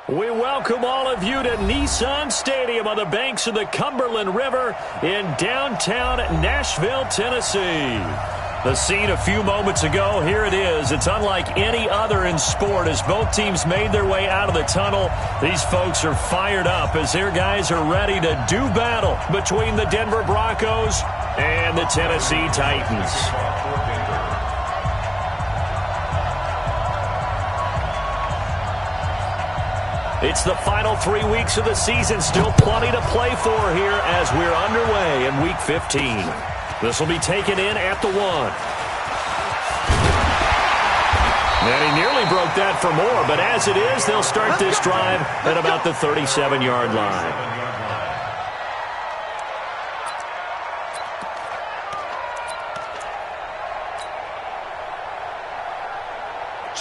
We welcome all of you to Nissan Stadium on the banks of the Cumberland River in downtown Nashville, Tennessee. The scene a few moments ago, here it is. It's unlike any other in sport as both teams made their way out of the tunnel. These folks are fired up as their guys are ready to do battle between the Denver Broncos and the Tennessee Titans. It's the final 3 weeks of the season. Still plenty to play for here as we're underway in Week 15. This will be taken in at the 1. And he nearly broke that for more, but as it is, they'll start this drive at about the 37-yard line.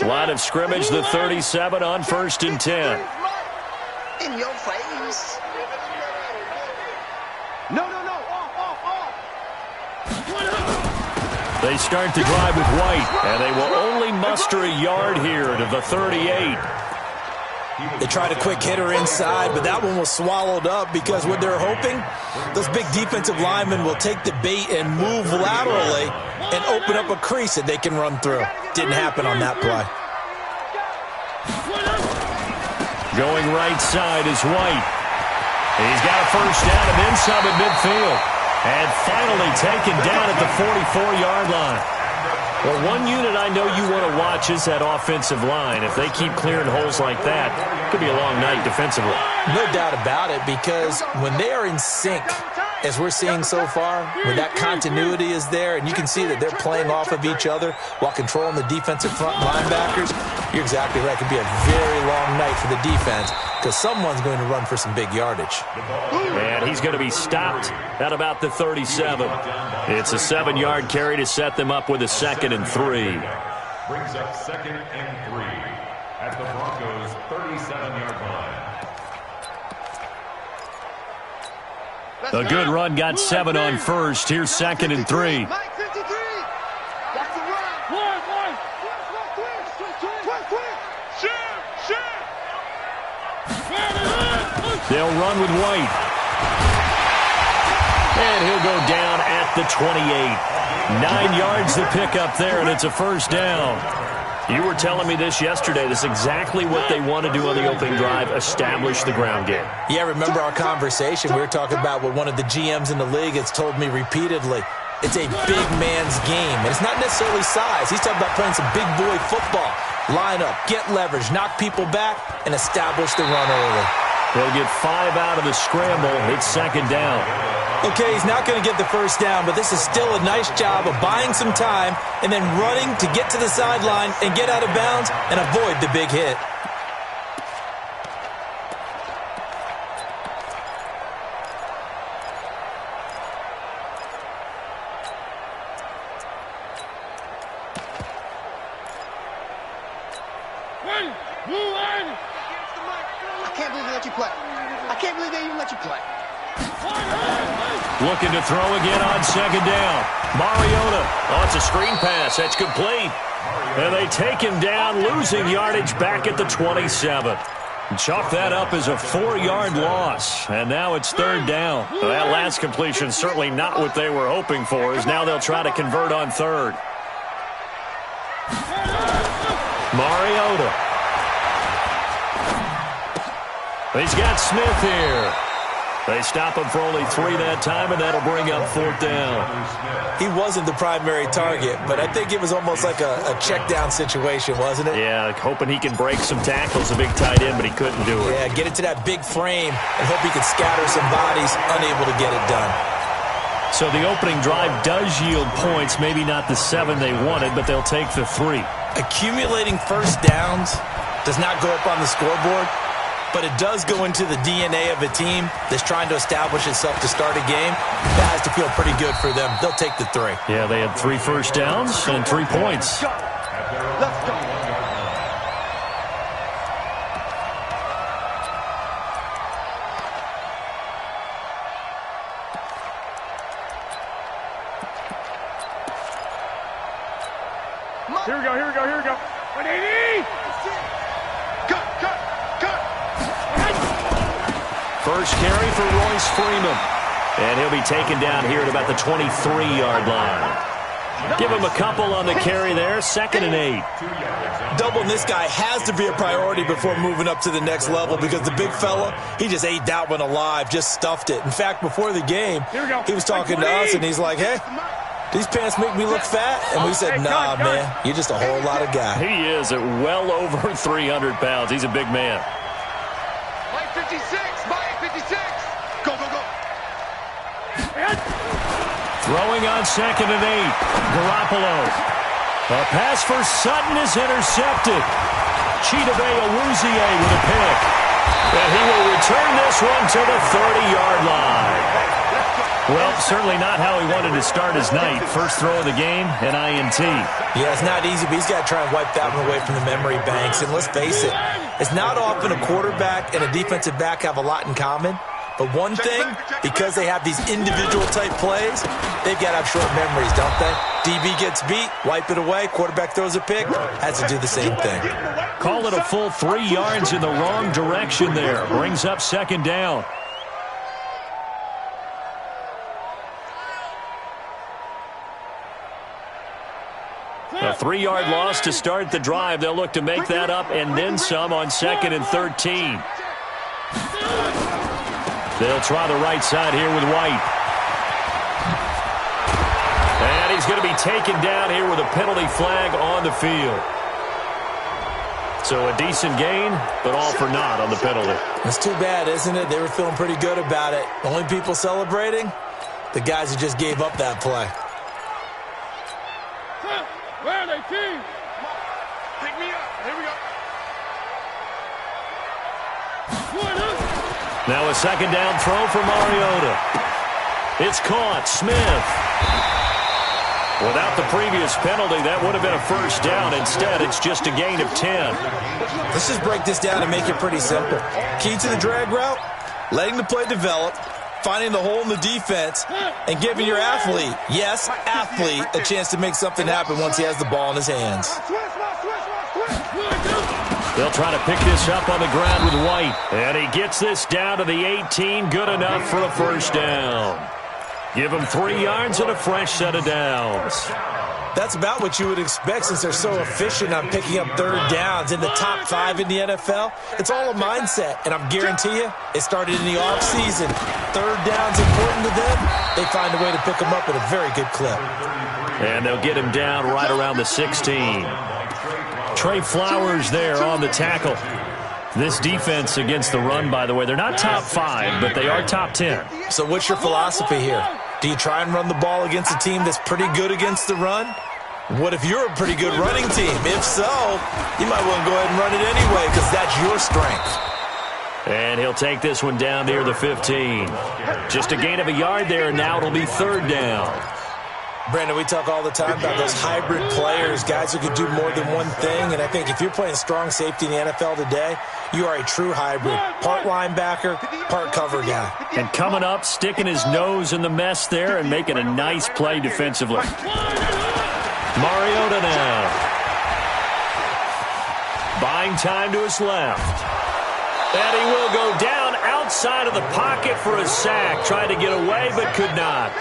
Line of scrimmage, the 37 on 1st and 10. In your face. No. They start the drive with White, and they will only muster a yard here to the 38. They tried a quick hitter inside, but that one was swallowed up because what they're hoping, those big defensive linemen will take the bait and move laterally and open up a crease that they can run through. Didn't happen on that play. Going right side is White. He's got a first down and then some at midfield. And finally taken down at the 44-yard line. Well, one unit I know you want to watch is that offensive line. If they keep clearing holes like that, it could be a long night defensively. No doubt about it, because when they are in sync, as we're seeing so far, when that continuity is there, and you can see that they're playing off of each other while controlling the defensive front linebackers, you're exactly right. It could be a very long night for the defense because someone's going to run for some big yardage. And he's going to be stopped at about the 37. It's a 7-yard carry to set them up with a 2nd and 3. Brings up 2nd and 3 at the Broncos' 37-yard line. A good run got 7 on 1st. Here's 2nd and 3. They'll run with White. And he'll go down at the 28. 9 yards to pick up there, and it's a first down. You were telling me this yesterday. This is exactly what they want to do on the opening drive, establish the ground game. Yeah, remember our conversation? We were talking about what one of the GMs in the league has told me repeatedly. It's a big man's game, and it's not necessarily size. He's talking about playing some big boy football. Line up, get leverage, knock people back, and establish the run early. They'll get 5 out of the scramble. It's 2nd down. Okay, he's not going to get the first down, but this is still a nice job of buying some time and then running to get to the sideline and get out of bounds and avoid the big hit. I can't believe they let you play. I can't believe they even let you play. Looking to throw again on 2nd down. Mariota. Oh, it's a screen pass. That's complete. And they take him down, losing yardage back at the 27. Chalk that up as a 4-yard loss. And now it's 3rd down. Well, that last completion certainly not what they were hoping for, as now they'll try to convert on 3rd. Mariota. He's got Smith here. They stop him for only 3 that time, and that'll bring up 4th down. He wasn't the primary target, but I think it was almost like a check down situation, wasn't it? Yeah, hoping he can break some tackles, a big tight end, but he couldn't do it. Yeah, get it to that big frame and hope he could scatter some bodies, unable to get it done. So the opening drive does yield points, maybe not the 7 they wanted, but they'll take the 3. Accumulating first downs does not go up on the scoreboard, but it does go into the DNA of a team that's trying to establish itself to start a game. That has to feel pretty good for them. They'll take the 3. Yeah, they had 3 first downs and 3 points. Let's go. Here we go. 180! Cut! First carry for Royce Freeman. And he'll be taken down here at about the 23-yard line. Give him a couple on the carry there. 2nd and 8. Doubling this guy has to be a priority before moving up to the next level because the big fella, he just ate that one alive, just stuffed it. In fact, before the game, he was talking to us, and he's like, hey, these pants make me look fat. And we said, nah, man, you're just a whole lot of guy. He is at well over 300 pounds. He's a big man. Mike 56, Mike 56. Go, go, go. Throwing on 2nd and 8. Garoppolo. A pass for Sutton is intercepted. Chidobe Awuzie with a pick. And he will return this one to the 30-yard line. Well, certainly not how he wanted to start his night. First throw of the game, an INT. Yeah, it's not easy, but he's got to try and wipe that one away from the memory banks. And let's face it, it's not often a quarterback and a defensive back have a lot in common. But one thing, because they have these individual-type plays, they've got to have short memories, don't they? DB gets beat, wipe it away, quarterback throws a pick, has to do the same thing. Call it a full 3 yards in the wrong direction there. Brings up 2nd down. A 3-yard loss to start the drive. They'll look to make that up and then some on 2nd and 13. They'll try the right side here with White. And he's going to be taken down here with a penalty flag on the field. So a decent gain, but all for naught on the penalty. It's too bad, isn't it? They were feeling pretty good about it. Only people celebrating? The guys who just gave up that play. Where are they, team? Pick me up. Here we go. Now a 2nd down throw for Mariota. It's caught. Smith. Without the previous penalty, that would have been a first down. Instead, it's just a gain of 10. Let's just break this down and make it pretty simple. Key to the drag route, letting the play develop, finding the hole in the defense, and giving your athlete, yes, athlete, a chance to make something happen once he has the ball in his hands. They'll try to pick this up on the ground with White. And he gets this down to the 18. Good enough for a first down. Give him 3 yards and a fresh set of downs. That's about what you would expect since they're so efficient on picking up 3rd downs in the top 5 in the NFL. It's all a mindset, and I guarantee you, it started in the offseason. 3rd down's important to them. They find a way to pick them up at a very good clip. And they'll get him down right around the 16. Trey Flowers there on the tackle. This defense against the run, by the way, they're not top 5, but they are top 10. So what's your philosophy here? Do you try and run the ball against a team that's pretty good against the run? What if you're a pretty good running team? If so, you might want to go ahead and run it anyway because that's your strength. And he'll take this one down near the 15. Just a gain of a yard there, and now it'll be 3rd down. Brandon, we talk all the time about those hybrid players, guys who can do more than one thing. And I think if you're playing strong safety in the NFL today, you are a true hybrid. Part linebacker, part cover guy. And coming up, sticking his nose in the mess there and making a nice play defensively. Mariota now. Buying time to his left. And he will go down outside of the pocket for a sack. Tried to get away, but could not.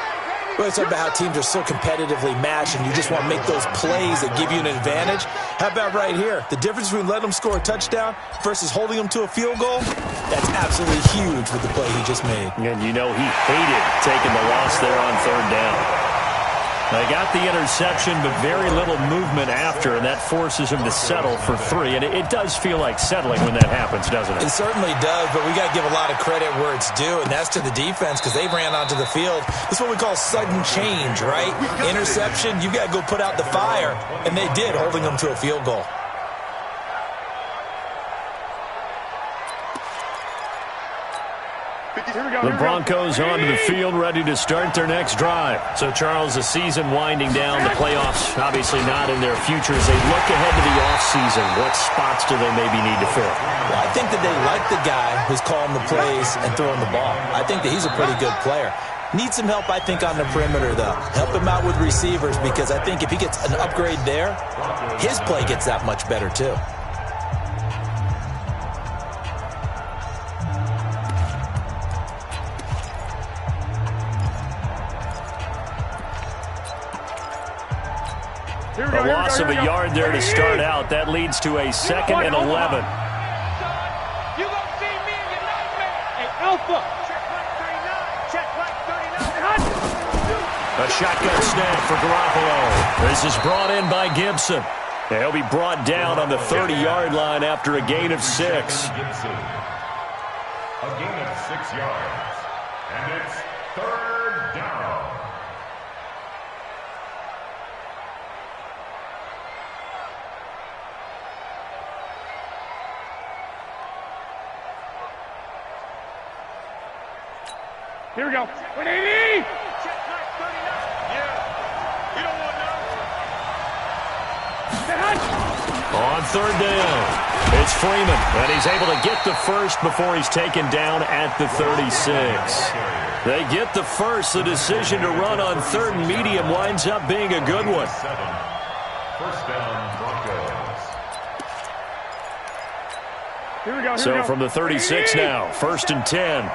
Well, it's about how teams are so competitively matched, and you just want to make those plays that give you an advantage. How about right here? The difference between letting them score a touchdown versus holding them to a field goal, that's absolutely huge with the play he just made. And you know he hated taking the loss there on 3rd down. They got the interception, but very little movement after, and that forces him to settle for 3. And it does feel like settling when that happens, doesn't it? It certainly does, but we got to give a lot of credit where it's due, and that's to the defense because they ran onto the field. This is what we call sudden change, right? Interception, you got to go put out the fire, and they did, holding them to a field goal. The Broncos onto the field, ready to start their next drive. So, Charles, the season winding down, the playoffs obviously not in their future. As they look ahead to the offseason, what spots do they maybe need to fill? Well, I think that they like the guy who's calling the plays and throwing the ball. I think that he's a pretty good player. Needs some help, I think, on the perimeter, though. Help him out with receivers because I think if he gets an upgrade there, his play gets that much better, too. A loss of a yard there to start out. That leads to a 2nd and 11. You gonna see me in your nightmare. Hey, Alpha. Check like 39. Check like 39. A shotgun snap for Garoppolo. This is brought in by Gibson. He'll be brought down on the 30-yard line after a gain of 6. Gibson. A gain of 6 yards. And it's 3rd down. Here we go. 180. Check like 39. Yeah. We don't want none. On 3rd down, it's Freeman, and he's able to get the first before he's taken down at the 36. They get the first. The decision to run on 3rd and medium winds up being a good one. 1st down, Broncos. Here we go. So from the 36 now, 1st and 10.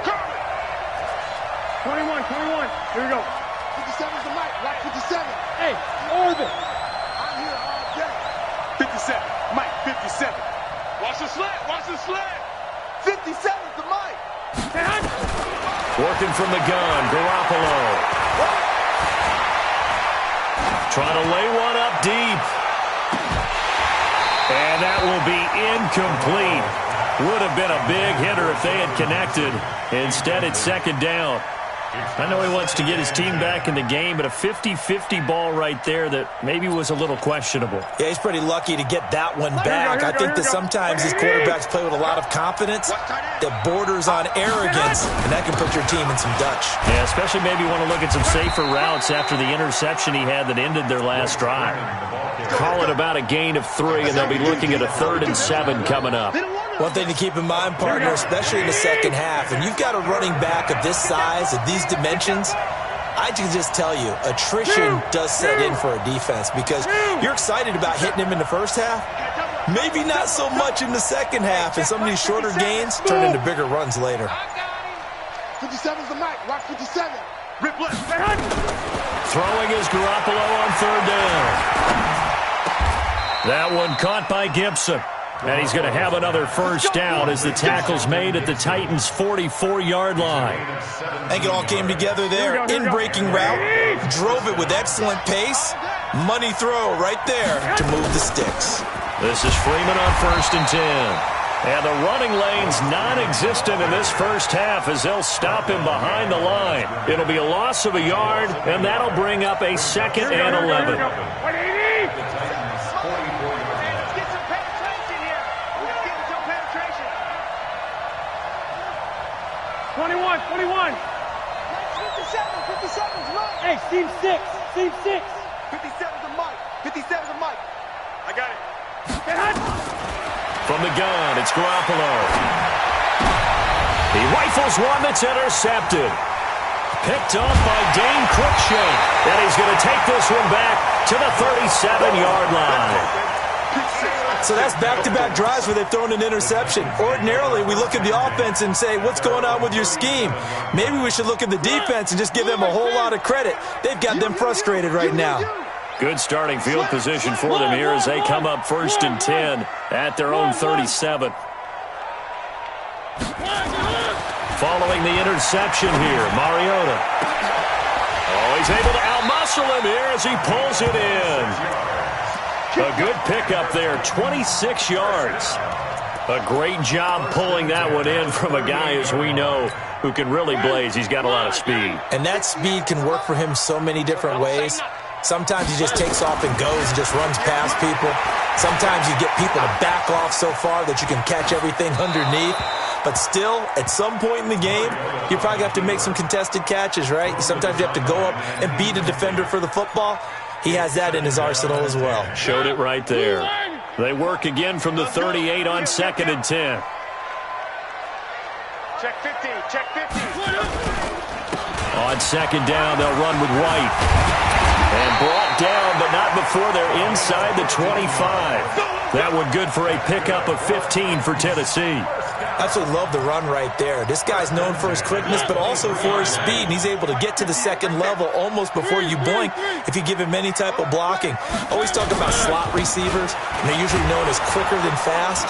21. Here we go. 57's the mic. Right 57. Hey, orbit. I'm here all day. 57. Mike, 57. Watch the slant. Watch the slant. 57's the mic. Working from the gun, Garoppolo. Trying to lay one up deep. And that will be incomplete. Would have been a big hitter if they had connected. Instead, it's 2nd down. I know he wants to get his team back in the game, but a 50-50 ball right there that maybe was a little questionable. Yeah, he's pretty lucky to get that one back. I think that sometimes these quarterbacks play with a lot of confidence that borders on arrogance, and that can put your team in some Dutch. Yeah, especially maybe want to look at some safer routes after the interception he had that ended their last drive. Call it about a gain of 3, and they'll be looking at a 3rd and 7 coming up. One thing to keep in mind, partner, especially in the second half, and you've got a running back of this size, of these dimensions, I can just tell you, attrition does set in for a defense because you're excited about hitting him in the first half. Maybe not so much in the second half, and some of these shorter gains turn into bigger runs later. 57's the mic. Watch 57. Rip left. Throwing is Garoppolo on 3rd down. That one caught by Gibson. And he's going to have another first down as the tackle's made at the Titans' 44-yard line. I think it all came together there. In-breaking route, drove it with excellent pace. Money throw right there to move the sticks. This is Freeman on 1st and 10. And the running lane's non-existent in this first half as they'll stop him behind the line. It'll be a loss of a yard, and that'll bring up a 2nd and 11. 21. 57's Mike. Hey, seam 6. 57's the mic. 57's the mic. I got it. From the gun, it's Garoppolo. He rifles one that's intercepted. Picked off by Dane Cruikshank. And he's going to take this one back to the 37-yard line. So that's back-to-back drives where they've thrown an interception. Ordinarily, we look at the offense and say, what's going on with your scheme? Maybe we should look at the defense and just give them a whole lot of credit. They've got them frustrated right now. Good starting field position for them here as they come up 1st and 10 at their own 37. Following the interception here, Mariota. Oh, he's able to outmuscle him here as he pulls it in. A good pickup there, 26 yards. A great job pulling that one in from a guy, as we know, who can really blaze. He's got a lot of speed. And that speed can work for him so many different ways. Sometimes he just takes off and goes and just runs past people. Sometimes you get people to back off so far that you can catch everything underneath. But still, at some point in the game, you probably have to make some contested catches, right? Sometimes you have to go up and beat a defender for the football. He has that in his arsenal as well. Showed it right there. They work again from the 38 on 2nd and 10. Check 50. On 2nd down, they'll run with White. And brought down, but not before they're inside the 25. That one good for a pickup of 15 for Tennessee. Absolutely love the run right there. This guy's known for his quickness, but also for his speed, and he's able to get to the second level almost before you blink if you give him any type of blocking. Always talk about slot receivers, and they're usually known as quicker than fast.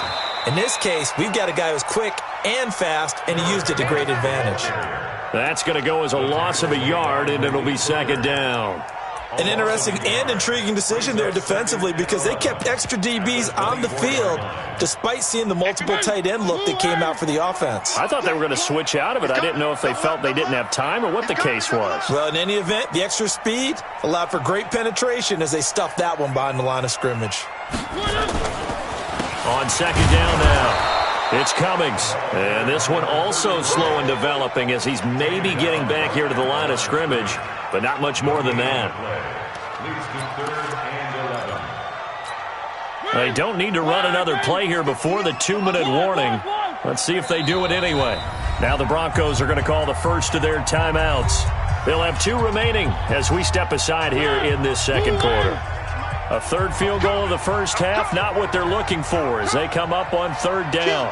In this case, we've got a guy who's quick and fast, and he used it to great advantage. That's going to go as a loss of a yard, and it'll be second down. An interesting and intriguing decision there defensively because they kept extra DBs on the field despite seeing the multiple tight end look that came out for the offense. I thought they were going to switch out of it. I didn't know if they felt they didn't have time or what the case was. Well, in any event, the extra speed allowed for great penetration as they stuffed that one behind the line of scrimmage. On second down now. It's Cummings, and this one also slow in developing as he's maybe getting back here to the line of scrimmage, but not much more than that. They don't need to run another play here before the 2-minute warning. Let's see if they do it anyway. Now the Broncos are going to call the first of their timeouts. They'll have 2 remaining as we step aside here in this second quarter. A third field goal of the first half, not what they're looking for as they come up on third down.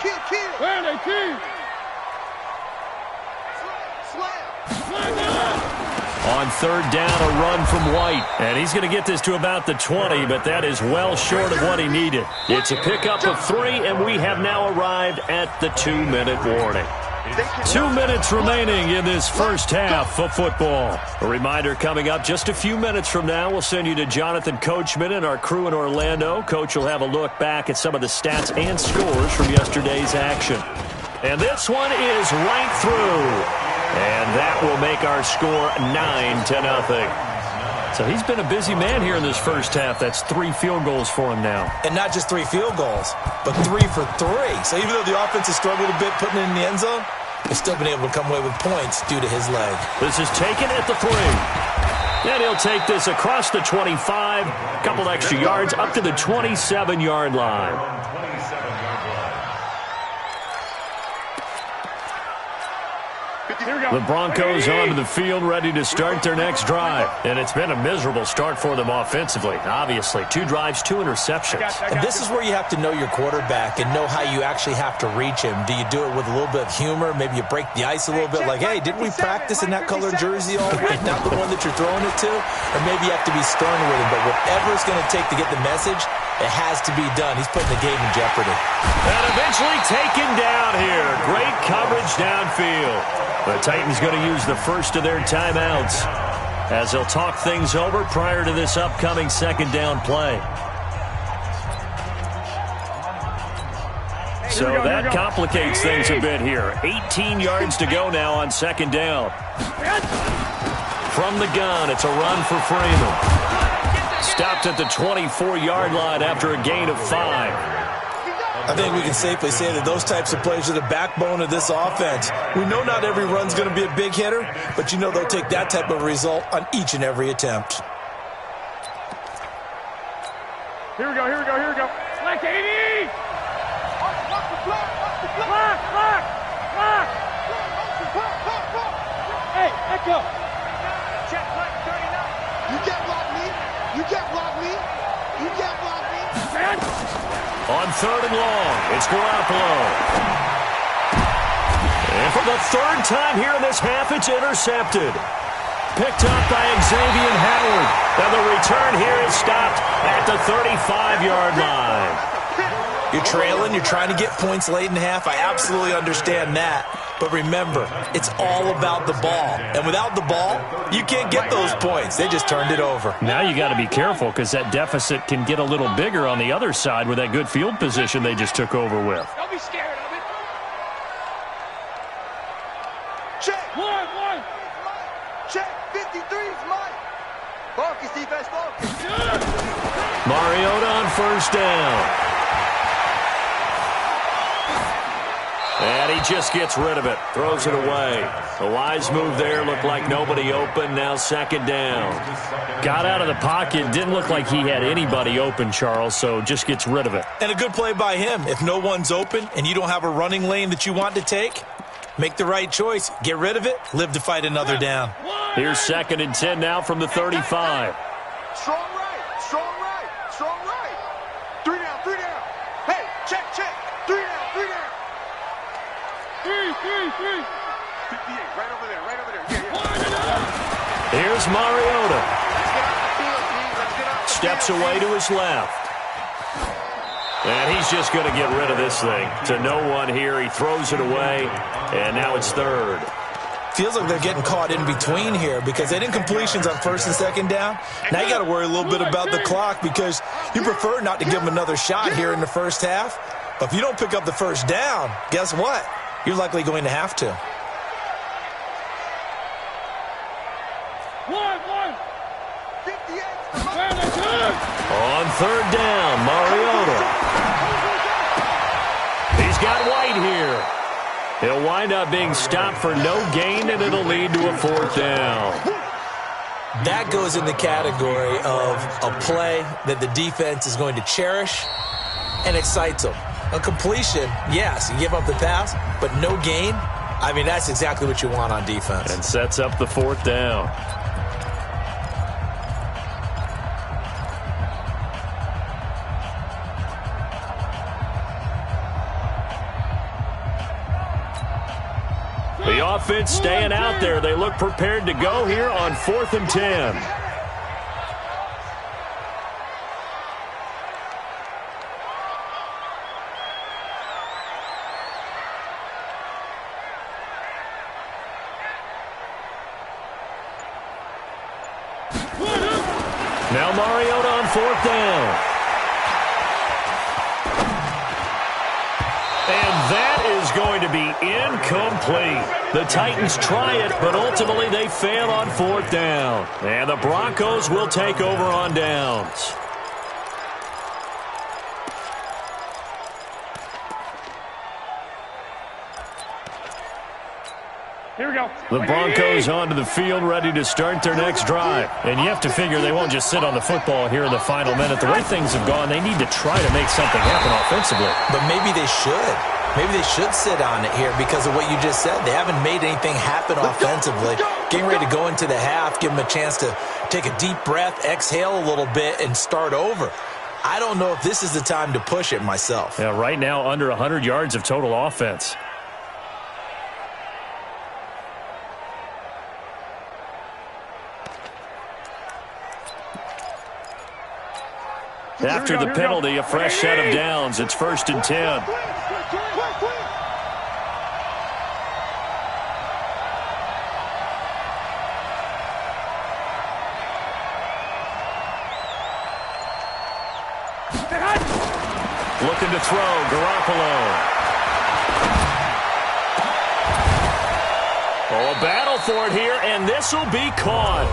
On third down, a run from White. And he's going to get this to about the 20, but that is well short of what he needed. It's a pickup of 3, and we have now arrived at the 2-minute warning. 2 minutes remaining in this first half of football. A reminder coming up just a few minutes from now. We'll send you to Jonathan Coachman and our crew in Orlando. Coach will have a look back at some of the stats and scores from yesterday's action. And this one is right through. And that will make our score 9-0. So he's been a busy man here in this first half. That's 3 field goals for him now. And not just 3 field goals, but 3 for 3. So even though the offense has struggled a bit putting it in the end zone, they've still been able to come away with points due to his leg. This is taken at the 3. And he'll take this across the 25, a couple extra yards up to the 27-yard line. The Broncos onto the field ready to start their next drive. And it's been a miserable start for them offensively. Obviously, 2 drives, 2 interceptions. And this is where you have to know your quarterback and know how you actually have to reach him. Do you do it with a little bit of humor? Maybe you break the ice a little bit like, hey, didn't we practice in that colored jersey all week? Not the one that you're throwing it to? Or maybe you have to be stern with him. But whatever it's going to take to get the message, it has to be done. He's putting the game in jeopardy. And eventually taken down here. Great coverage downfield. The Titans going to use the first of their timeouts as they'll talk things over prior to this upcoming second down play. So that complicates things a bit here. 18 yards to go now on second down. From the gun, it's a run for Freeman. Stopped at the 24-yard line after a gain of 5. I think we can safely say that those types of plays are the backbone of this offense. We know not every run's going to be a big hitter, but you know they'll take that type of result on each and every attempt. Here we go. Black 80! Black! Hey, let go! Check black 39. You can't block me! You can't block me! On third and long, it's Garoppolo. And for the 3rd time here in this half, it's intercepted. Picked up by Xavier Howard. And the return here is stopped at the 35-yard line. You're trailing, you're trying to get points late in the half. I absolutely understand that. But remember, it's all about the ball. And without the ball, you can't get those points. They just turned it over. Now you got to be careful because that deficit can get a little bigger on the other side with that good field position they just took over with. Don't be scared of it. Check. One. Check. 53's Mike. Focus, defense, focus. Mariota on first down. And he just gets rid of it, throws it away. The wise move there, looked like nobody open, now second down. Got out of the pocket, didn't look like he had anybody open, Charles, so just gets rid of it. And a good play by him. If no one's open and you don't have a running lane that you want to take, make the right choice. Get rid of it, live to fight another down. Here's 2nd and 10 now from the 35. Strong right. 3 down. Hey, check. 3 down. Right over there, right over there. Yeah. Here's Mariota. Steps away to his left. And he's just going to get rid of this thing. To no one here. He throws it away, and now it's third. Feels like they're getting caught in between here because they didn't completions on first and second down. Now you got to worry a little bit about the clock because you prefer not to give them another shot here in the first half. But if you don't pick up the first down, guess what? You're likely going to have to. On third down, Mariota. He's got White here. He'll wind up being stopped for no gain, and it'll lead to a fourth down. That goes in the category of a play that the defense is going to cherish and excites them. A completion, yes, you give up the pass, but no gain. I mean, that's exactly what you want on defense. And sets up the fourth down. The offense staying out there. They look prepared to go here on 4th and 10. Now Mariota on 4th down. And that is going to be incomplete. The Titans try it, but ultimately they fail on 4th down. And the Broncos will take over on downs. Here we go. The Broncos onto the field, ready to start their next drive. And you have to figure they won't just sit on the football here in the final minute. The way things have gone, they need to try to make something happen offensively. But maybe they should. Maybe they should sit on it here because of what you just said. They haven't made anything happen offensively. Getting ready to go into the half, give them a chance to take a deep breath, exhale a little bit, and start over. I don't know if this is the time to push it myself. Yeah, right now under 100 yards of total offense. After the penalty, a fresh set of downs. It's 1st and 10. Looking to throw, Garoppolo. Oh, a battle for it here, and this will be caught.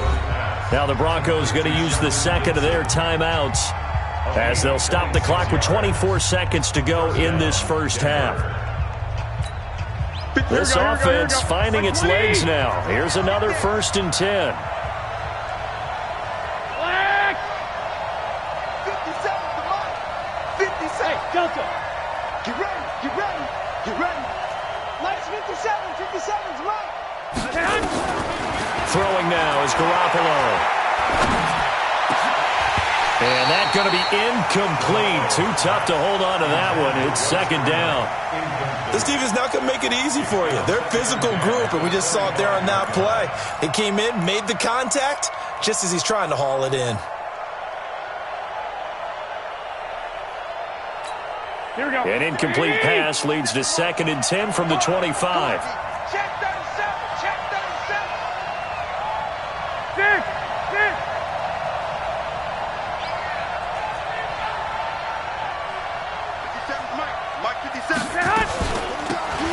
Now the Broncos going to use the second of their timeouts as they'll stop the clock with 24 seconds to go in this first half. This offense finding its legs now. Here's another 1st and 10. 57, Delta. Get ready, get ready, get ready. Minus 57, 57's Mike. Throwing now is Garoppolo. And that's going to be incomplete. Too tough to hold on to that one. It's 2nd down. This team is not going to make it easy for you. They're a physical group, and we just saw it there on that play. They came in, made the contact, just as he's trying to haul it in. Here we go. An incomplete pass leads to 2nd and 10 from the 25. Check 37, check 37. Dick.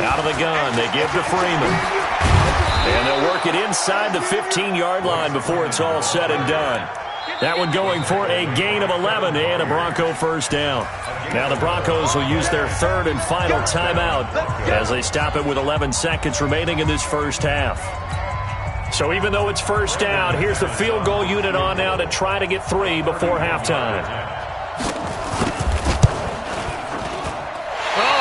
Out of the gun, they give to Freeman. And they'll work it inside the 15-yard line before it's all said and done. That one going for a gain of 11 and a Bronco first down. Now the Broncos will use their 3rd and final timeout as they stop it with 11 seconds remaining in this first half. So even though it's 1st down, here's the field goal unit on now to try to get 3 before halftime.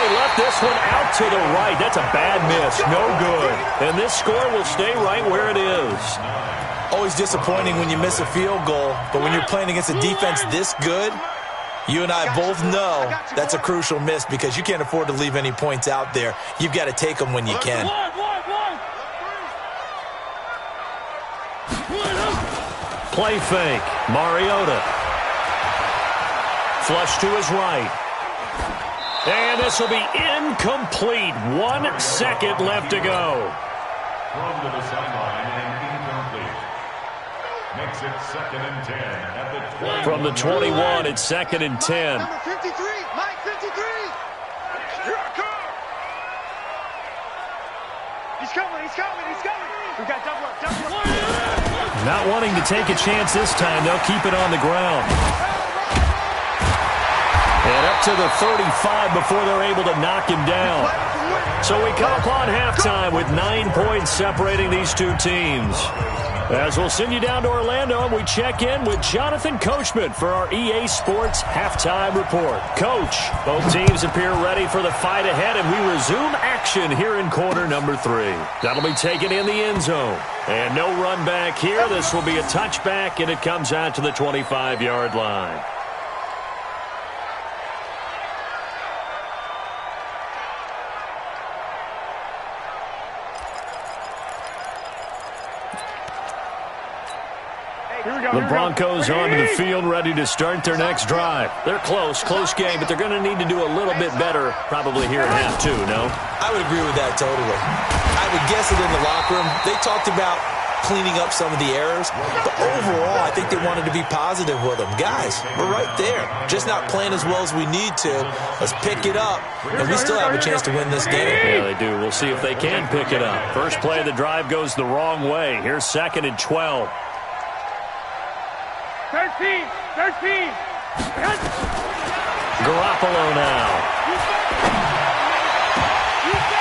Left this one out to the right. That's a bad miss. No good. And this score will stay right where it is. Always disappointing when you miss a field goal, but when you're playing against a defense this good, you and I both know that's a crucial miss because you can't afford to leave any points out there. You've got to take them when you can. play fake. Mariota. Flush to his right. And this will be incomplete. 1 second left to go. Thrown to the sideline and incomplete. Makes it 2nd and 10 at the 20. From the 21, it's 2nd and 10. Number 53, Mike 53. Here I come. He's coming, he's coming, he's coming. We got double up, double up. Not wanting to take a chance this time, they'll keep it on the ground. And up to the 35 before they're able to knock him down. So we come upon halftime with 9 points separating these two teams. As we'll send you down to Orlando, and we check in with Jonathan Coachman for our EA Sports Halftime Report. Coach, both teams appear ready for the fight ahead, and we resume action here in quarter number 3. That'll be taken in the end zone. And no run back here. This will be a touchback, and it comes out to the 25-yard line. The Broncos onto the field, ready to start their next drive. They're close game, but they're going to need to do a little bit better probably here in half 2, no? I would agree with that totally. I would guess it in the locker room. They talked about cleaning up some of the errors, but overall, I think they wanted to be positive with them. Guys, we're right there. Just not playing as well as we need to. Let's pick it up, and we still have a chance to win this game. Yeah, they do. We'll see if they can pick it up. First play of the drive goes the wrong way. Here's 2nd and 12. 13. Garoppolo now.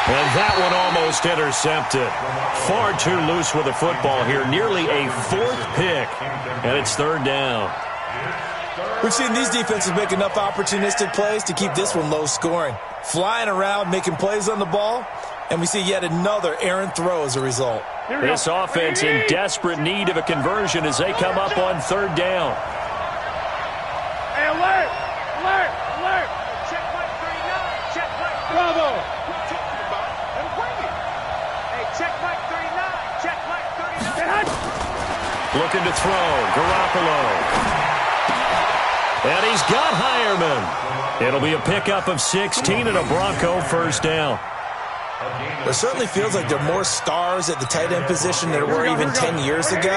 And that one almost intercepted. Far too loose with the football here. Nearly a 4th pick. And it's 3rd down. We've seen these defenses make enough opportunistic plays to keep this one low scoring. Flying around, making plays on the ball. And we see yet another errant throw as a result. This offense in desperate need of a conversion as they come up on 3rd down. Hey, alert! Check Mike 39. Check Mike 39. Bravo! What are you talking about? Let him bring it. Hey, check Mike 39. Check Mike 39. Looking to throw. Garoppolo. And he's got Hireman. It'll be a pickup of 16 and a Bronco first down. It certainly feels like there are more stars at the tight end position than there were even 10 years ago.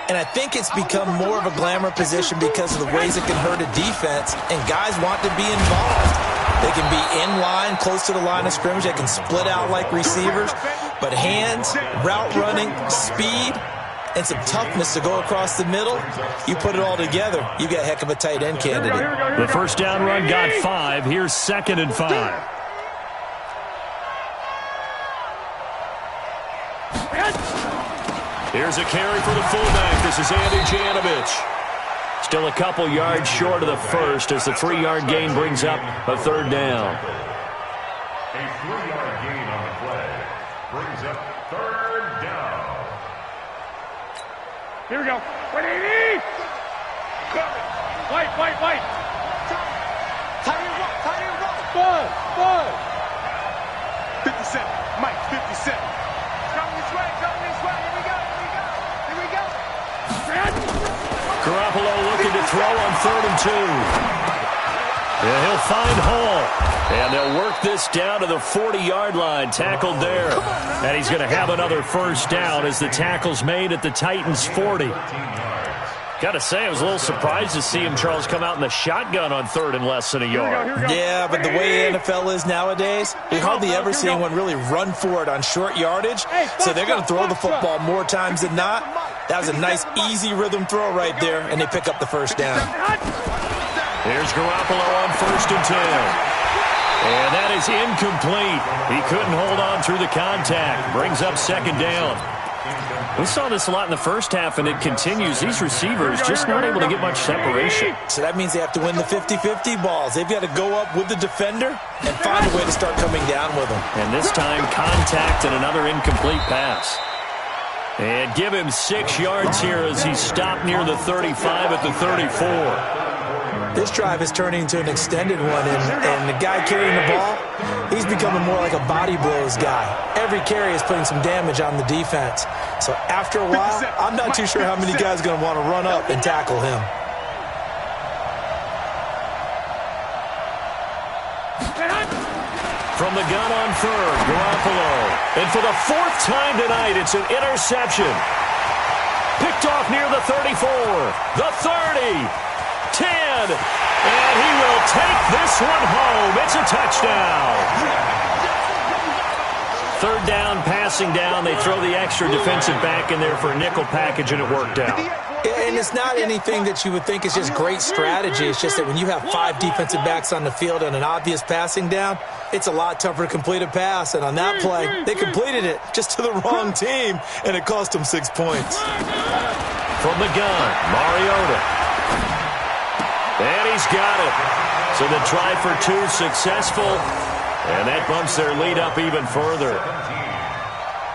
And I think it's become more of a glamour position because of the ways it can hurt a defense, and guys want to be involved. They can be in line, close to the line of scrimmage. They can split out like receivers. But hands, route running, speed, and some toughness to go across the middle, you put it all together, you got a heck of a tight end candidate. The first down run got 5. Here's 2nd and 5. Here's a carry for the fullback. This is Andy Jay2datop's. Still a couple yards short of the first as the 3-yard gain brings up a 3rd down. A 3-yard gain on the play brings up 3rd down. Here we go. 180. White. Tight end roll. Bud. 57. Mike, 57. Coming this way. Here we go. Garoppolo looking to throw on 3rd and 2. And he'll find Hall. And they'll work this down to the 40-yard line. Tackled there. And he's going to have another first down as the tackle's made at the Titans' 40. Got to say, I was a little surprised to see him, Charles, come out in the shotgun on 3rd and less than a yard. Yeah, but the way the NFL is nowadays, we hardly ever see anyone really run for it on short yardage. So they're going to throw the football more times than not. That was a nice, easy rhythm throw right there, and they pick up the first down. Here's Garoppolo on 1st and 10. And that is incomplete. He couldn't hold on through the contact. Brings up 2nd down. We saw this a lot in the first half, and it continues. These receivers just not able to get much separation. So that means they have to win the 50-50 balls. They've got to go up with the defender and find a way to start coming down with them. And this time, contact and another incomplete pass. And give him 6 yards here as he's stopped near the 35 at the 34. This drive is turning into an extended one, and the guy carrying the ball, he's becoming more like a body blows guy. every carry is putting some damage on the defense. So after a while, I'm not too sure how many guys are going to want to run up and tackle him. From the gun on third, Garoppolo. And for the fourth time tonight, it's an interception. Picked off near the 34, the 30, 10, and he will take this one home. It's a touchdown. Third down, passing down. They throw the extra defensive back in there for a nickel package, and it worked out. And it's not anything that you would think is just great strategy. It's just that when you have 5 defensive backs on the field and an obvious passing down, it's a lot tougher to complete a pass. And on that play, they completed it just to the wrong team, and it cost them 6 points. From the gun, Mariota. And he's got it. So the try for 2 successful, and that bumps their lead up even further.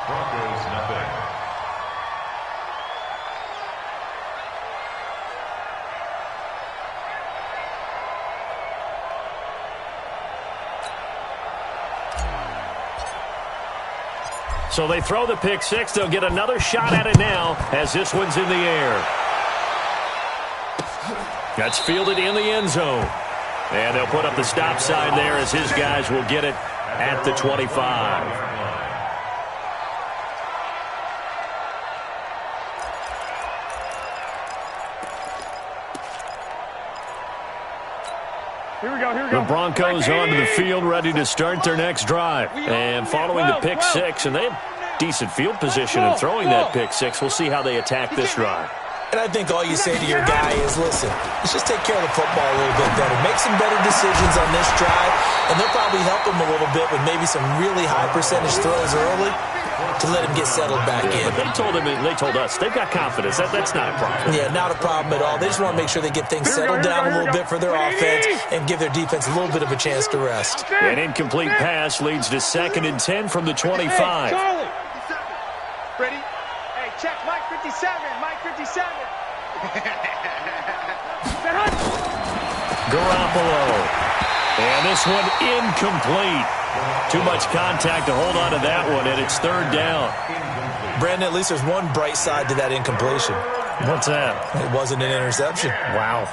Broncos nothing. So they throw the pick 6. They'll get another shot at it now as this one's in the air. That's fielded in the end zone. And they'll put up the stop sign there as his guys will get it at the 25. Here we go. The Broncos onto the field, ready to start their next drive. And following the pick 6, and they have decent field position in throwing that pick 6. We'll see how they attack this drive. And I think all you say to your guy is, listen, let's just take care of the football a little bit better. Make some better decisions on this drive, and they'll probably help him a little bit with maybe some really high percentage throws early to let him get settled back in. But they told us they've got confidence. That's not a problem. Yeah, not a problem at all. They just want to make sure they get things settled down a little bit for their offense and give their defense a little bit of a chance to rest. An incomplete pass leads to 2nd and 10 from the 25. Ready? Hey, check Mike 57. Mike 57. Garoppolo. And this one incomplete. Too much contact to hold on to that one, and it's 3rd down. Brandon, at least there's one bright side to that incompletion. What's that? It wasn't an interception. Wow.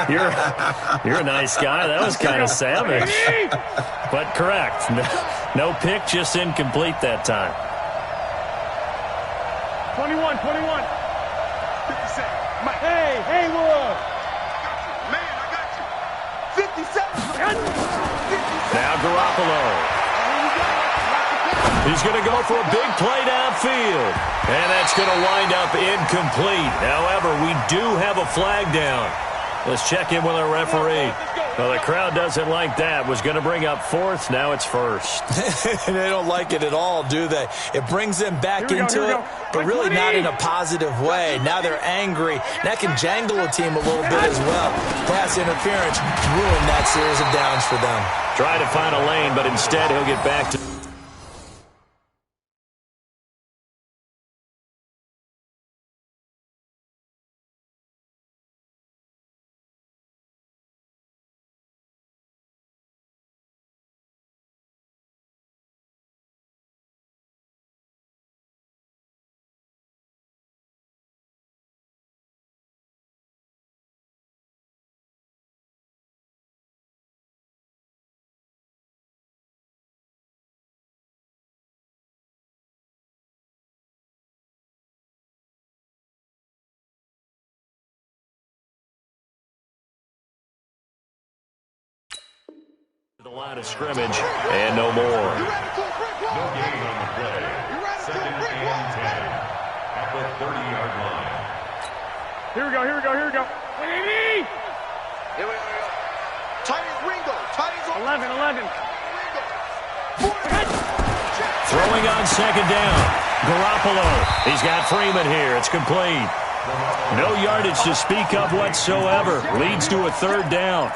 You're a nice guy. That was kind of savage. But correct. No pick, just incomplete that time. 21. 57. Mike. Hey, Laura. Man, I got you. 57. Now Garoppolo. He's going to go for a big play downfield. And that's going to wind up incomplete. However, we do have a flag down. Let's check in with our referee. Well, the crowd doesn't like that. Was going to bring up 4th. Now it's 1st. They don't like it at all, do they? It brings them back into it, but really not in a positive way. Now they're angry. That can jangle a team a little bit as well. Pass interference ruined that series of downs for them. Try to find a lane, but instead he'll get back to... the line of scrimmage, and no more. No gain on the play. 2nd and 10 at the 30-yard line. Here we go. Wait, here we go. Tight end Ringo. 11. Throwing on 2nd down. Garoppolo. He's got Freeman here. It's complete. No yardage to speak of whatsoever. Leads to a 3rd down.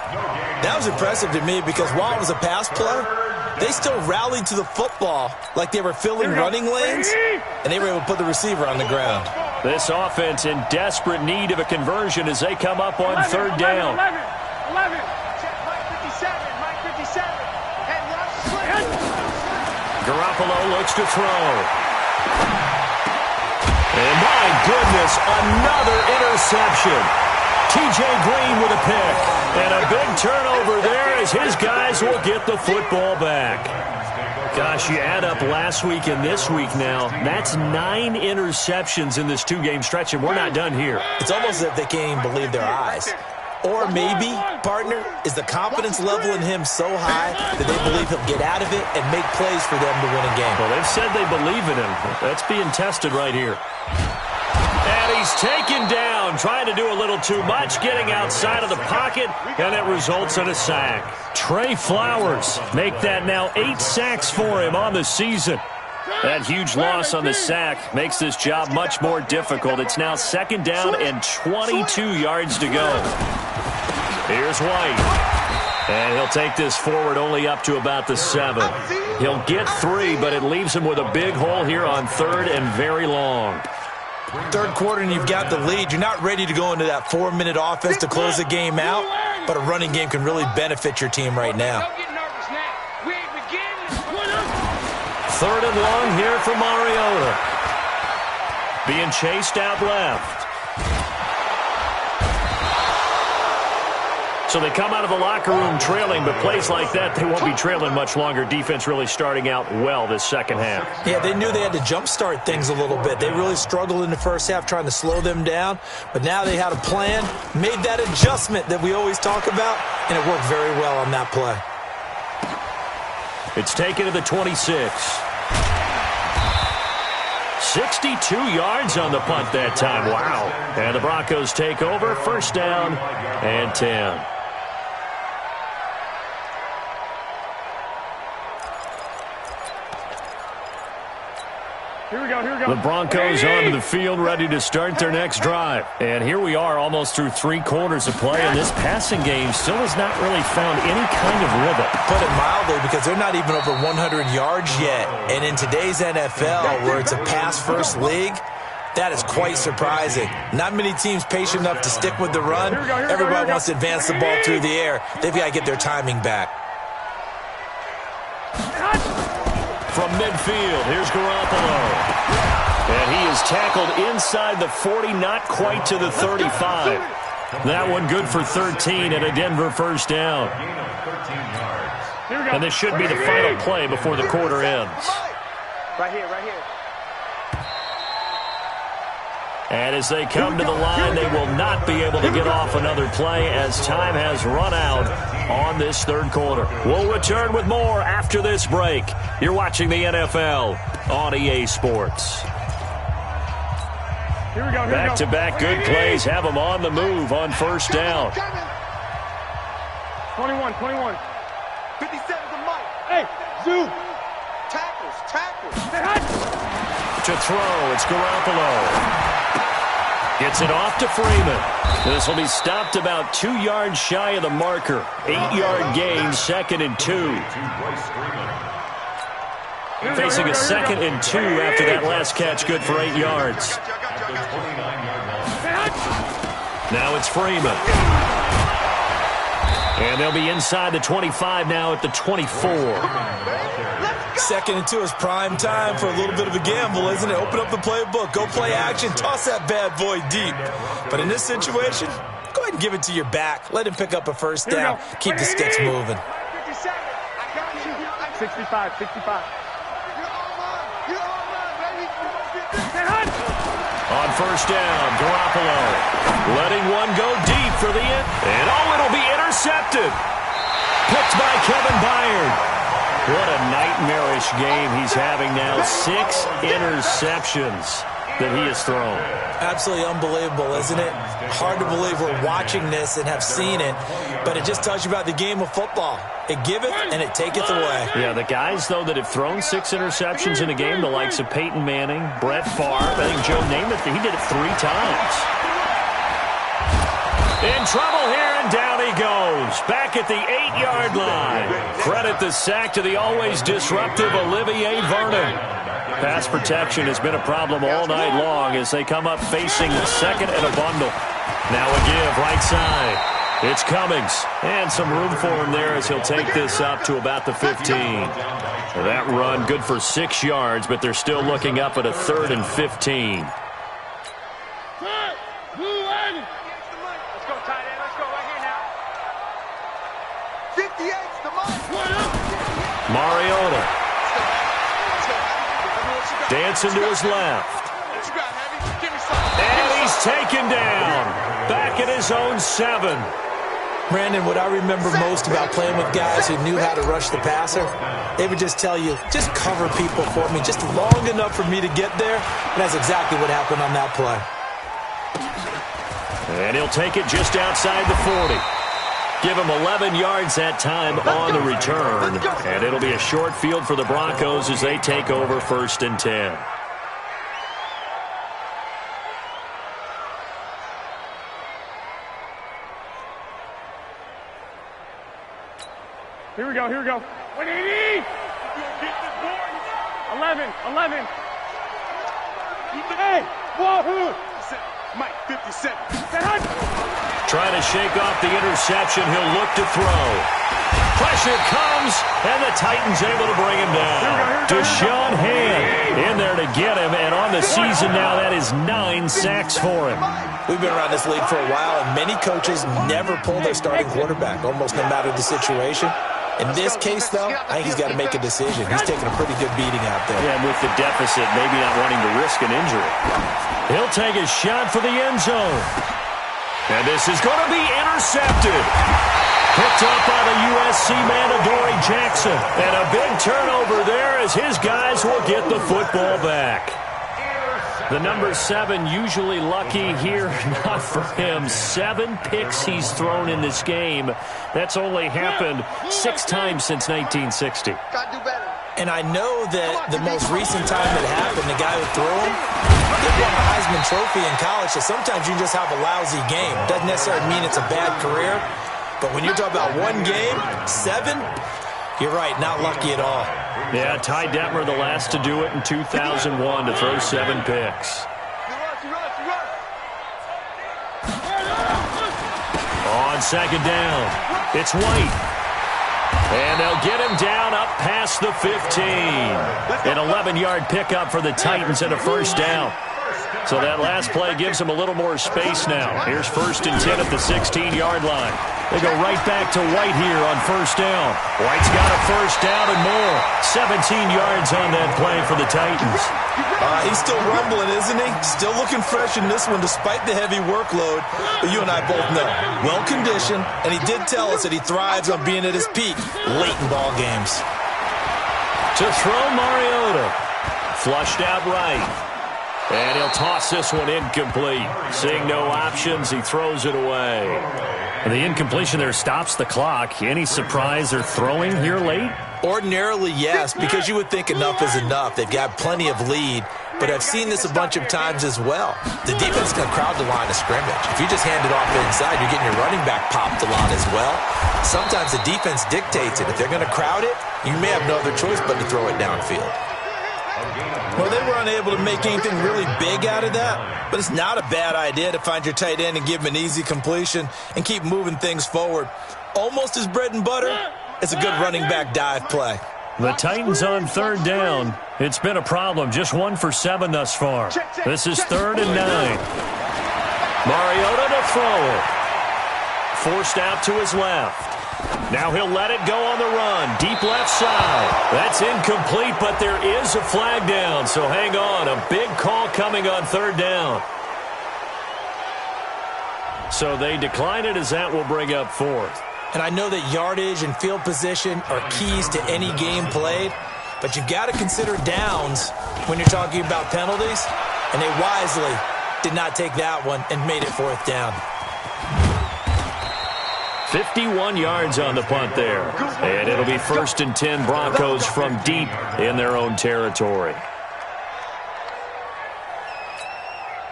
That was impressive to me because while it was a pass play, they still rallied to the football like they were filling running lanes, and they were able to put the receiver on the ground. This offense in desperate need of a conversion as they come up on 3rd down. 11. Check Mike 57. Hey, watch the slip. Garoppolo looks to throw. And my goodness, another interception. T.J. Green with a pick. And a big turnover there as his guys will get the football back. Gosh, you add up last week and this week now. That's 9 interceptions in this 2-game stretch, and we're not done here. It's almost as if they can't even believe their eyes. Or maybe, partner, is the confidence level in him so high that they believe he'll get out of it and make plays for them to win a game. Well, they've said they believe in him. That's being tested right here. And he's taken down, trying to do a little too much, getting outside of the pocket, and it results in a sack. Trey Flowers make that now 8 sacks for him on the season. That huge loss on the sack makes this job much more difficult. It's now 2nd down and 22 yards to go. Here's White. And he'll take this forward only up to about the 7. He'll get 3, but it leaves him with a big hole here on 3rd and very long. 3rd quarter and you've got the lead. You're not ready to go into that 4-minute offense to close the game out, but a running game can really benefit your team right now. 3rd and long here for Mariota. Being chased out left. So they come out of the locker room trailing, but plays like that, they won't be trailing much longer. Defense really starting out well this second half. Yeah, they knew they had to jumpstart things a little bit. They really struggled in the first half trying to slow them down, but now they had a plan, made that adjustment that we always talk about, and it worked very well on that play. It's taken to the 26. 62 yards on the punt that time. Wow. And the Broncos take over. 1st down and 10. Here we go. The Broncos onto the field, ready to start their next drive. And here we are, almost through 3 quarters of play, and this passing game still has not really found any kind of rhythm. Put it mildly, because they're not even over 100 yards yet. And in today's NFL, where it's a pass-first league, that is quite surprising. Not many teams patient enough to stick with the run. Everybody wants to advance the ball through the air. They've got to get their timing back. From midfield, here's Garoppolo. And he is tackled inside the 40, not quite to the 35. That one good for 13 and a Denver 1st down. And this should be the final play before the quarter ends. Right here. And as they come to the line, they will not be able to get off another play as time has run out on this 3rd quarter. We'll return with more after this break. You're watching the NFL on EA Sports. Here we go. Back-to-back good plays have them on the move on 1st down. 21. 57's a Mike. Hey, Zoo. Tackles. To throw, it's Garoppolo. Gets it off to Freeman. This will be stopped about 2 yards shy of the marker. 8-yard gain, 2nd and 2. Facing a 2nd and 2 after that last catch, good for 8 yards. Now it's Freeman. And they'll be inside the 25 now at the 24. 2nd and 2 is prime time for a little bit of a gamble, isn't it? Open up the playbook, go play action, toss that bad boy deep. But in this situation, go ahead and give it to your back. Let him pick up a 1st down. Keep the sticks moving. 65. On 1st down, Garoppolo letting one go deep for the end. And it'll be intercepted. Picked by Kevin Byard. What a nightmarish game he's having now. 6 interceptions that he has thrown. Absolutely unbelievable, isn't it? Hard to believe we're watching this and have seen it, but it just tells you about the game of football. It giveth and it taketh away. Yeah, the guys, though, that have thrown 6 interceptions in a game, the likes of Peyton Manning, Brett Favre, I think Joe Namath, he did it 3 times. In trouble here, and down he goes. Back at the 8-yard line. Credit the sack to the always disruptive Olivier Vernon. Pass protection has been a problem all night long as they come up facing 2nd and a bundle. Now a give right side. It's Cummings, and some room for him there as he'll take this up to about the 15. That run good for 6 yards, but they're still looking up at a 3rd and 15. Let's go, tight end. Let's go right here now. 58's the mark. Mariota. Dancing to his left. And he's taken down. Back at his own 7. Brandon, what I remember most about playing with guys who knew how to rush the passer, they would just tell you, just cover people for me just long enough for me to get there. And that's exactly what happened on that play. And he'll take it just outside the 40. Give him 11 yards that time on the return. And it'll be a short field for the Broncos as they take over 1st and 10. Here we go, here we go. 180! 11. Hey, wahoo! Mike, 57. Trying to shake off the interception. He'll look to throw. Pressure comes, and the Titans able to bring him down. Deshaun Hand in there to get him, and on the season now, that is 9 sacks for him. We've been around this league for a while, and many coaches never pull their starting quarterback, almost no matter the situation. In this case, though, I think he's got to make a decision. He's taking a pretty good beating out there. Yeah, and with the deficit, maybe not wanting to risk an injury. He'll take a shot for the end zone. And this is going to be intercepted. Picked up by the USC man, Adoree Jackson. And a big turnover there as his guys will get the football back. The number 7 usually lucky here, not for him. 7 picks he's thrown in this game. That's only happened 6 times since 1960. Gotta do better. And I know that the most recent time it happened, the guy who threw him, he won a Heisman Trophy in college, so sometimes you just have a lousy game. Doesn't necessarily mean it's a bad career, but when you're talking about one game, 7, you're right, not lucky at all. Yeah, Ty Detmer, the last to do it in 2001, to throw 7 picks. On 2nd down, it's White. And they'll get him down up past the 15. An 11-yard pickup for the Titans and a 1st down. So that last play gives them a little more space now. Here's 1st and 10 at the 16-yard line. They go right back to White here on 1st down. White's got a 1st down and more. 17 yards on that play for the Titans. He's still rumbling, isn't he? Still looking fresh in this one despite the heavy workload. But you and I both know, well-conditioned, and he did tell us that he thrives on being at his peak late in ball games. To throw Mariota. Flushed out right. And he'll toss this one incomplete. Seeing no options, he throws it away. And the incompletion there stops the clock. Any surprise they're throwing here late? Ordinarily, yes, because you would think enough is enough. They've got plenty of lead, but I've seen this a bunch of times as well. The defense can crowd the line of scrimmage. If you just hand it off inside, you're getting your running back popped a lot as well. Sometimes the defense dictates it. If they're going to crowd it, you may have no other choice but to throw it downfield. Well, they were unable to make anything really big out of that, but it's not a bad idea to find your tight end and give him an easy completion and keep moving things forward. Almost as bread and butter, it's a good running back dive play. The Titans on 3rd down. It's been a problem. Just 1 for 7 thus far. This is 3rd and 9. Mariota to throw it. Forced out to his left. Now he'll let it go on the run. Deep left side. That's incomplete, but there is a flag down. So hang on. A big call coming on 3rd down. So they decline it as that will bring up 4th. And I know that yardage and field position are keys to any game played, but you've got to consider downs when you're talking about penalties, and they wisely did not take that one and made it 4th down. 51 yards on the punt there. And it'll be 1st and 10 Broncos from deep in their own territory.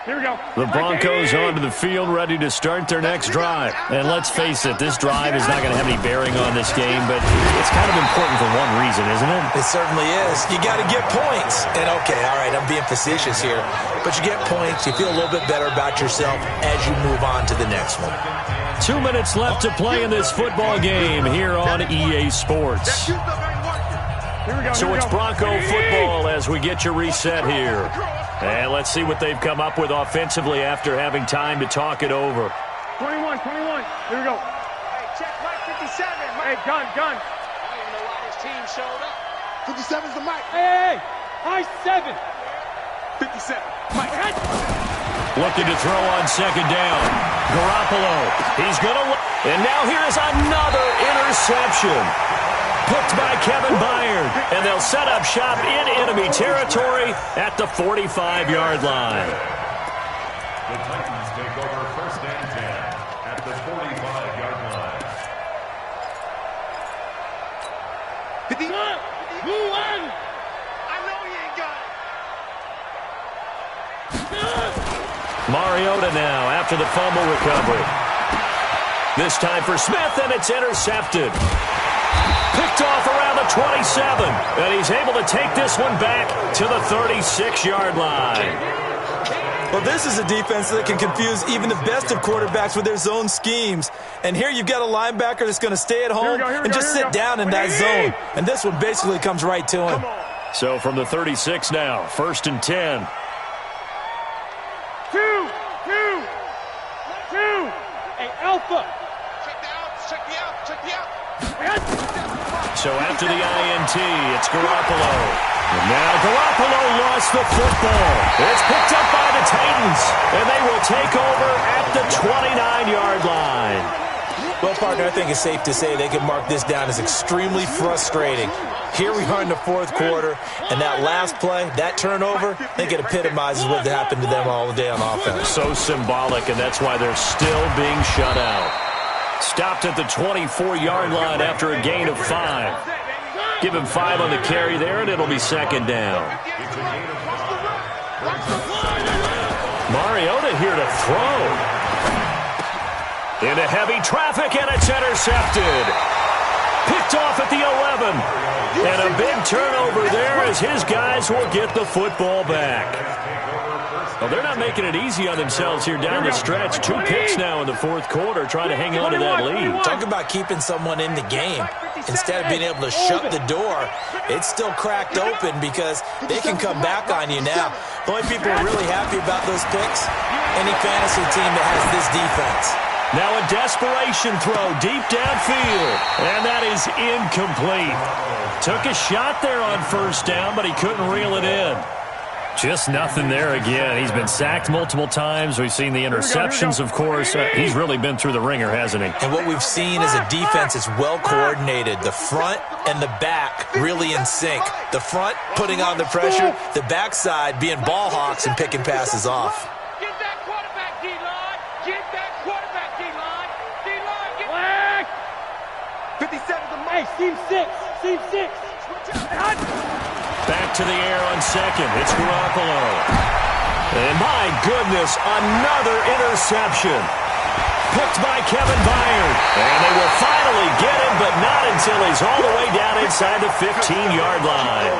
Here we go. The Broncos onto the field, ready to start their next drive. And let's face it, this drive is not going to have any bearing on this game, but it's kind of important for one reason, isn't it? It certainly is. You got to get points. And, okay, all right, I'm being facetious here. But you get points, you feel a little bit better about yourself as you move on to the next one. 2 minutes left to play in this football game here on EA Sports. So it's Bronco football as we get you reset here. And let's see what they've come up with offensively after having time to talk it over. 21. Here we go. Hey, check Mike 57. Hey, gun. I don't even know why this team showed up. 57's the Mike. Hey, high 7. 57. Mike. Looking to throw on second down. Garoppolo. He's going to... And now here is another interception. Picked by Kevin Byard, and they'll set up shop in enemy territory at the 45-yard line. The Titans take over first and 10 at the 45-yard line. 50. Move on. I know he ain't got it. Mariota now after the fumble recovery. This time for Smith, and it's intercepted. Picked off around the 27, and he's able to take this one back to the 36-yard line. Well, this is a defense that can confuse even the best of quarterbacks with their zone schemes. And here you've got a linebacker that's going to stay at home and just sit down in that zone. And this one basically comes right to him. So from the 36 now, first and 10. Two. Hey, Alpha. Check the out. So after the INT, it's Garoppolo. And now Garoppolo lost the football. It's picked up by the Titans, and they will take over at the 29-yard line. Well, partner, I think it's safe to say they can mark this down as extremely frustrating. Here we are in the fourth quarter, and that last play, that turnover, I think it epitomizes what happened to them all day on offense. So symbolic, and that's why they're still being shut out. Stopped at the 24-yard line after a gain of 5. Give him 5 on the carry there, and it'll be second down. Mariota here to throw. Into heavy traffic, and it's intercepted. Picked off at the 11. And a big turnover there as his guys will get the football back. Well, they're not making it easy on themselves here down the stretch. 2 picks now in the fourth quarter, trying to hang on to that lead. Talk about keeping someone in the game. Instead of being able to shut the door, it's still cracked open because they can come back on you now. The only people who are really happy about those picks, any fantasy team that has this defense. Now a desperation throw deep downfield, and that is incomplete. Took a shot there on first down, but he couldn't reel it in. Just nothing there again. He's been sacked multiple times. We've seen the interceptions, of course. He's really been through the ringer, hasn't he? And what we've seen is a defense that's well coordinated. The front and the back really in sync. The front putting on the pressure, the backside being ball hawks and picking passes off. Get that quarterback, D-line. Get that quarterback, D-line. D-line, get 57 to Mike. Seam 6. Back to the air on second. It's Garoppolo. And my goodness, another interception. Picked by Kevin Byard. And they will finally get him, but not until he's all the way down inside the 15-yard line.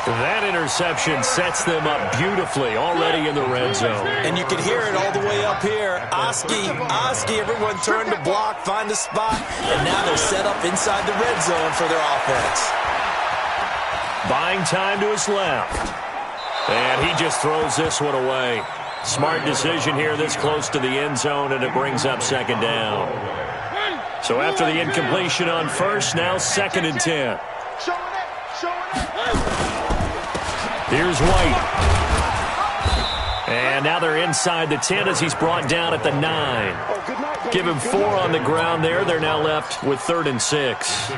That interception sets them up beautifully already in the red zone. And you can hear it all the way up here. Oski, everyone turned to block, find a spot, and now they're set up inside the red zone for their offense. Buying time to his left. And he just throws this one away. Smart decision here this close to the end zone, and it brings up second down. So after the incompletion on first, now second and 10. Here's White. And now they're inside the 10 as he's brought down at the 9. Give him 4 on the ground there. They're now left with 3rd and 6.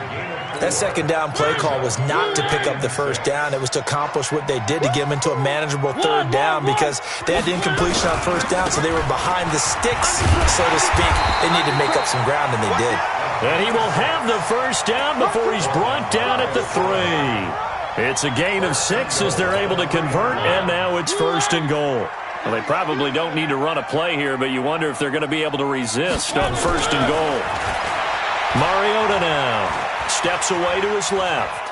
That second down play call was not to pick up the first down. It was to accomplish what they did to get them into a manageable 3rd down because they had the incompletion on first down, so they were behind the sticks, so to speak. They needed to make up some ground, and they did. And he will have the first down before he's brought down at the 3. It's a gain of 6 as they're able to convert, and now it's 1st and goal. Well, they probably don't need to run a play here, but you wonder if they're going to be able to resist on 1st and goal. Mariota now steps away to his left.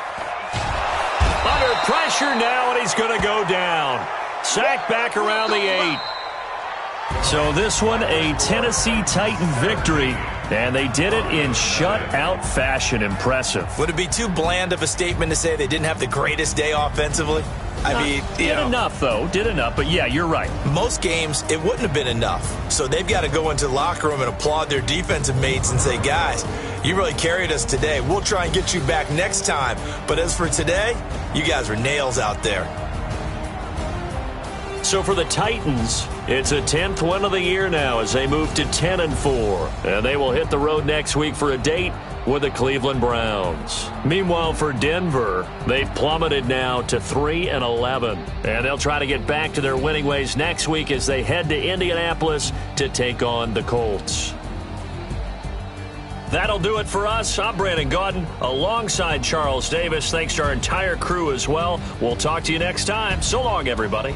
Under pressure now, and he's going to go down. Sacked back around the 8. So this one, a Tennessee Titan victory, and they did it in shutout fashion. Impressive. Would it be too bland of a statement to say they didn't have the greatest day offensively? I mean, did enough, though. Did enough, but yeah, you're right. Most games, it wouldn't have been enough. So they've got to go into the locker room and applaud their defensive mates and say, guys, you really carried us today. We'll try and get you back next time. But as for today, you guys were nails out there. So for the Titans, it's a 10th win of the year now as they move to 10-4. And they will hit the road next week for a date with the Cleveland Browns. Meanwhile, for Denver, they've plummeted now to 3-11. And they'll try to get back to their winning ways next week as they head to Indianapolis to take on the Colts. That'll do it for us. I'm Brandon Gaudin alongside Charles Davis. Thanks to our entire crew as well. We'll talk to you next time. So long, everybody.